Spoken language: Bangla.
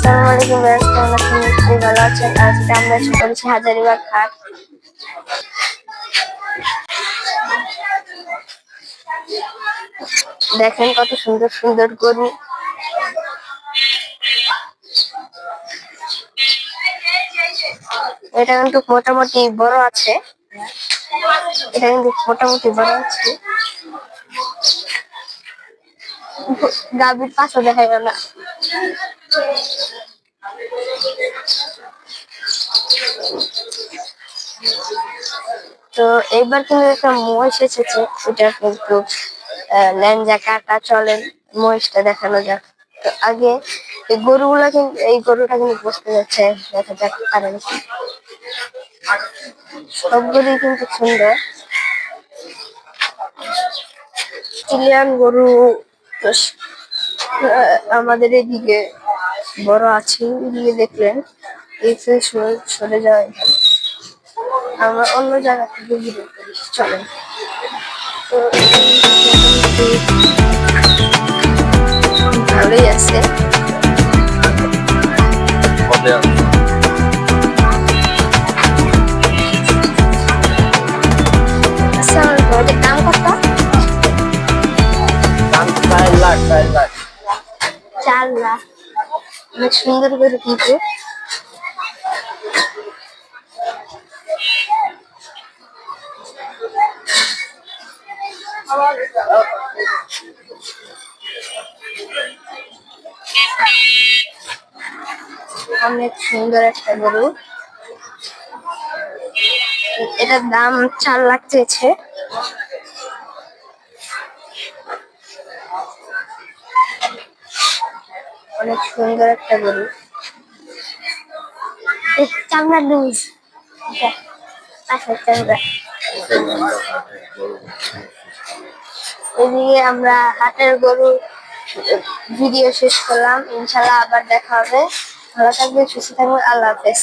আসসালামু আলাইকুম ভিউয়ার্স, কেমন আছেন? নিশ্চয়ই ভালো আছেন। আজকে আমরা এসে পড়েছি হাজারীবাগ হাট। দেখেন কত সুন্দর সুন্দর গরু। এটা কিন্তু মোটামুটি বড় আছে। গাভীর পাশে দেখা গেল না। তো এইবার কিন্তু একটা মহিষ এসেছে, ওটা কিন্তু ল্যাঞ্জা কাটা চলেন। মহিষটা দেখানো যাক। তো আগে এই গরুগুলা কিন্তু, এই গরুটা কিন্তু বসতে যাচ্ছে, দেখা যাক পারে নাকি। সব গরুই কিন্তু সুন্দর। চিলিয়ান গরু আমাদের এদিকে বড় আছে, এদিকে দেখলেন এই সরে যাওয়াই ভালো। আমরা অন্য জায়গা থেকে ভিডিও করি, চলেন। তো ভালোই আছে। দাম কত? 4 লাখ। অনেক সুন্দর করে কিন্তু। অনেক সুন্দর একটা গরু। এটার দাম 4 লাখ চেয়েছে। অনেক সুন্দর একটা গরু। চামড়া লুজ, চামড়া। এদিকে আমরা হাটের গরু ভিডিও শেষ করলাম। ইনশাল্লাহ আবার দেখা হবে। ভালো থাকবেন, সুস্থ থাকবেন। আল্লাহ হাফেজ।